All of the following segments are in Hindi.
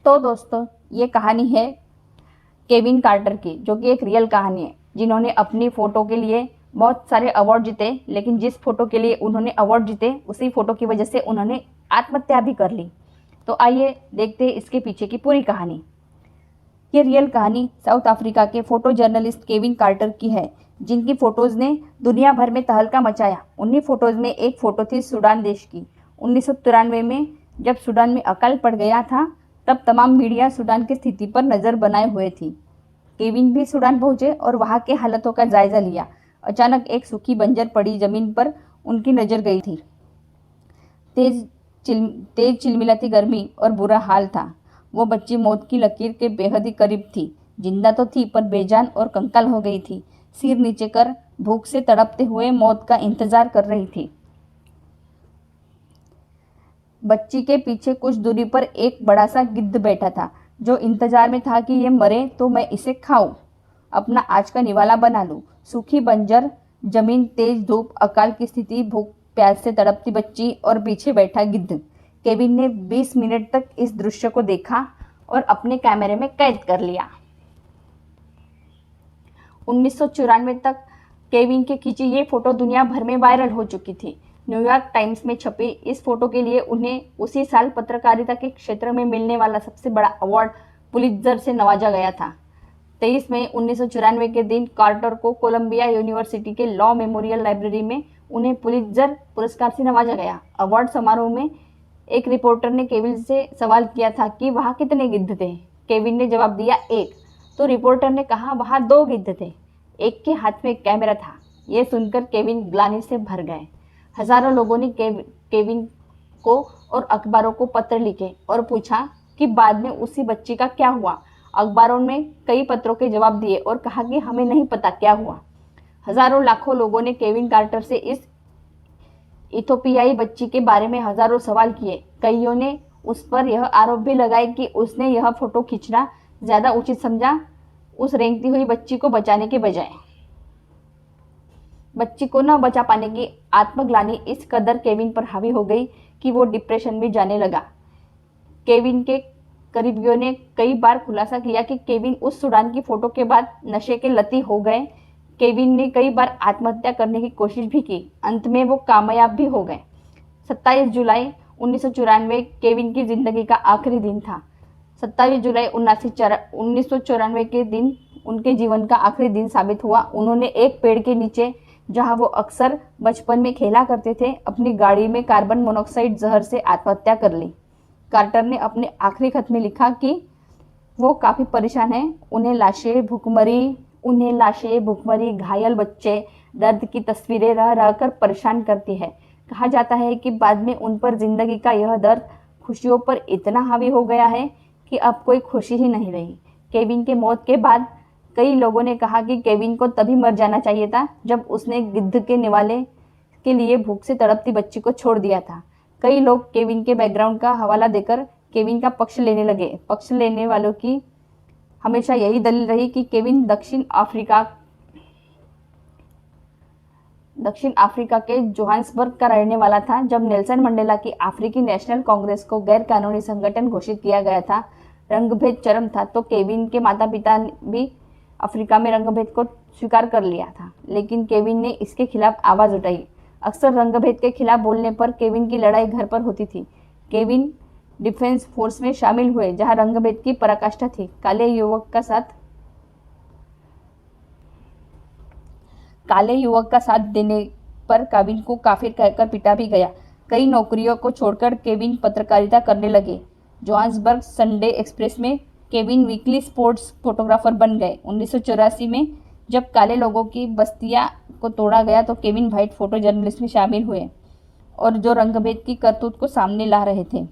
तो दोस्तों, ये कहानी है केविन कार्टर की, जो कि एक रियल कहानी है, जिन्होंने अपनी फ़ोटो के लिए बहुत सारे अवार्ड जीते। लेकिन जिस फ़ोटो के लिए उन्होंने अवार्ड जीते, उसी फ़ोटो की वजह से उन्होंने आत्महत्या भी कर ली। तो आइए देखते हैं इसके पीछे की पूरी कहानी। ये रियल कहानी साउथ अफ्रीका के फ़ोटो जर्नलिस्ट केविन कार्टर की है, जिनकी फ़ोटोज़ ने दुनिया भर में तहलका मचाया। उन्हीं फ़ोटोज़ में एक फ़ोटो थी सूडान देश की। 1993 में जब सूडान में अकाल पड़ गया था, तब तमाम मीडिया सूडान की स्थिति पर नज़र बनाए हुए थी। केविन भी सूडान पहुंचे और वहां के हालातों का जायजा लिया। अचानक एक सूखी बंजर पड़ी जमीन पर उनकी नज़र गई थी। तेज चिलमिलाती गर्मी और बुरा हाल था। वो बच्ची मौत की लकीर के बेहद ही करीब थी। जिंदा तो थी, पर बेजान और कंकाल हो गई थी। सिर नीचे कर भूख से तड़पते हुए मौत का इंतजार कर रही थी। बच्ची के पीछे कुछ दूरी पर एक बड़ा सा गिद्ध बैठा था, जो इंतजार में था कि ये मरे तो मैं इसे खाऊं, अपना आज का निवाला बना लूं। सूखी बंजर जमीन, तेज धूप, अकाल की स्थिति, भूख प्यास से तड़पती बच्ची और पीछे बैठा गिद्ध। केविन ने 20 मिनट तक इस दृश्य को देखा और अपने कैमरे में कैद कर लिया। 1994 तक केविन के खींची ये फोटो दुनिया भर में वायरल हो चुकी थी। न्यूयॉर्क टाइम्स में छपी इस फोटो के लिए उन्हें उसी साल पत्रकारिता के क्षेत्र में मिलने वाला सबसे बड़ा अवार्ड पुलित्जर से नवाजा गया था। 23 मई 1994 के दिन कार्टर को कोलंबिया यूनिवर्सिटी के लॉ मेमोरियल लाइब्रेरी में उन्हें पुलित्जर पुरस्कार से नवाजा गया। अवार्ड समारोह में एक रिपोर्टर ने केविन से सवाल किया था कि वहाँ कितने गिद्ध थे। केविन ने जवाब दिया, 1। तो रिपोर्टर ने कहा, वहाँ 2 गिद्ध थे, एक के हाथ में एक कैमरा था। ये सुनकर केविन ग्लानि से भर गए। हजारों लोगों ने केविन को और अखबारों को पत्र लिखे और पूछा कि बाद में उसी बच्ची का क्या हुआ। अखबारों में कई पत्रों के जवाब दिए और कहा कि हमें नहीं पता क्या हुआ। हजारों लाखों लोगों ने केविन कार्टर से इस इथोपियाई बच्ची के बारे में हजारों सवाल किए। कईयों ने उस पर यह आरोप भी लगाए कि उसने यह फोटो खींचना ज्यादा उचित समझा, उस रेंगती हुई बच्ची को बचाने के बजाय। बच्ची को न बचा पाने की आत्मग्लानि इस कदर केविन पर हावी हो गई कि वो डिप्रेशन में जाने लगा। केविन के करीबियों ने कई बार खुलासा किया कि केविन उस सूडान की फोटो के बाद नशे के लती हो गए। केविन ने कई बार आत्महत्या करने की कोशिश भी की। अंत में वो कामयाब भी हो गए। 27 जुलाई 1994 केविन की जिंदगी का आखिरी दिन था। 27 जुलाई 1994 के दिन उनके जीवन का आखिरी दिन साबित हुआ। उन्होंने एक पेड़ के नीचे, जहां वो अक्सर बचपन में खेला करते थे, अपनी गाड़ी में कार्बन मोनोऑक्साइड जहर से आत्महत्या कर ली। कार्टर ने अपने आखिरी खत में लिखा कि वो काफ़ी परेशान हैं। उन्हें लाशें, भूखमरी, घायल बच्चे, दर्द की तस्वीरें रह रहकर परेशान करती है। कहा जाता है कि बाद में उन पर जिंदगी का यह दर्द खुशियों पर इतना हावी हो गया है कि अब कोई खुशी ही नहीं रही। केविन के मौत के बाद कई लोगों ने कहा कि केविन को तभी मर जाना चाहिए था जब उसने गिद्ध के निवाले के लिए भूख से तड़पती बच्ची को छोड़ दिया था। कई लोग केविन के बैकग्राउंड का हवाला देकर केविन का पक्ष लेने लगे। पक्ष लेने वालों की हमेशा यही दलील रही कि केविन दक्षिण अफ्रीका के जोहान्सबर्ग का रहने वाला था। जब नेल्सन मंडेला की अफ्रीकी नेशनल कांग्रेस को गैर कानूनी संगठन घोषित किया गया था, रंगभेद चरम था, तो केविन के माता पिता भी अफ्रीका में रंगभेद को स्वीकार कर लिया था। लेकिन केविन ने इसके खिलाफ आवाज उठाई। अक्सर रंगभेद के खिलाफ बोलने पर केविन की लड़ाई घर पर होती थी। केविन डिफेंस फोर्स में शामिल हुए, जहां रंगभेद की पराकाष्ठा थी। काले युवक का साथ देने पर केविन को काफिर कहकर पिटा भी गया। कई नौकरियों को छोड़कर केविन पत्रकारिता करने लगे। जोहान्सबर्ग संडे एक्सप्रेस में केविन वीकली स्पोर्ट्स फोटोग्राफर बन गए। 1984 में जब काले लोगों की बस्तियां को तोड़ा गया, तो केविन व्हाइट फोटो जर्नलिस्ट में शामिल हुए और जो रंगभेद की करतूत को सामने ला रहे थे।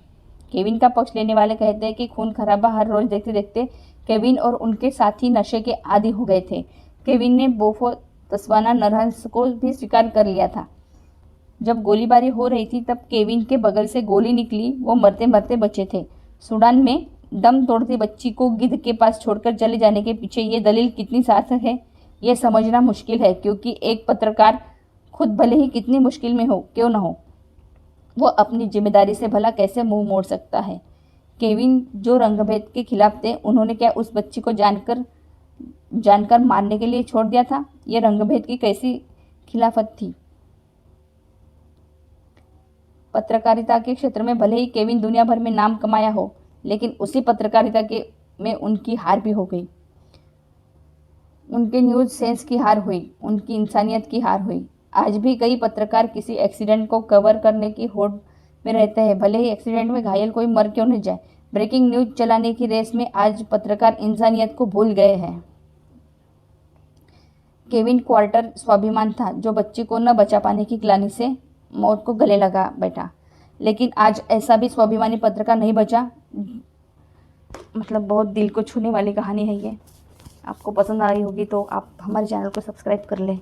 केविन का पक्ष लेने वाले कहते हैं कि खून खराबा हर रोज देखते देखते केविन और उनके साथी नशे के आदी हो गए थे। केविन ने बोफो तस्वाना नरहंस को भी स्वीकार कर लिया था। जब गोलीबारी हो रही थी, तब केविन के बगल से गोली निकली, वो मरते मरते बचे थे। सूडान में दम तोड़ती बच्ची को गिद्ध के पास छोड़कर चले जाने के पीछे ये दलील कितनी सार्थक है, ये समझना मुश्किल है, क्योंकि एक पत्रकार खुद भले ही कितनी मुश्किल में हो क्यों न हो, वो अपनी जिम्मेदारी से भला कैसे मुंह मोड़ सकता है। केविन जो रंगभेद के खिलाफ थे, उन्होंने क्या उस बच्ची को जानकर मारने के लिए छोड़ दिया था? यह रंगभेद की कैसी खिलाफत थी? पत्रकारिता के क्षेत्र में भले ही केविन दुनिया भर में नाम कमाया हो, लेकिन उसी पत्रकारिता के में उनकी हार भी हो गई। उनके न्यूज़ सेंस की हार हुई, उनकी इंसानियत की हार हुई। आज भी कई पत्रकार किसी एक्सीडेंट को कवर करने की होड़ में रहते हैं, भले ही एक्सीडेंट में घायल कोई मर क्यों न जाए। ब्रेकिंग न्यूज चलाने की रेस में आज पत्रकार इंसानियत को भूल गए हैं। केविन क्वार्टर स्वाभिमान था, जो बच्ची को न बचा पाने की ग्लानि से मौत को गले लगा बैठा। लेकिन आज ऐसा भी स्वाभिमानी पत्रकार नहीं बचा। मतलब बहुत दिल को छूने वाली कहानी है ये। आपको पसंद आई होगी तो आप हमारे चैनल को सब्सक्राइब कर लें।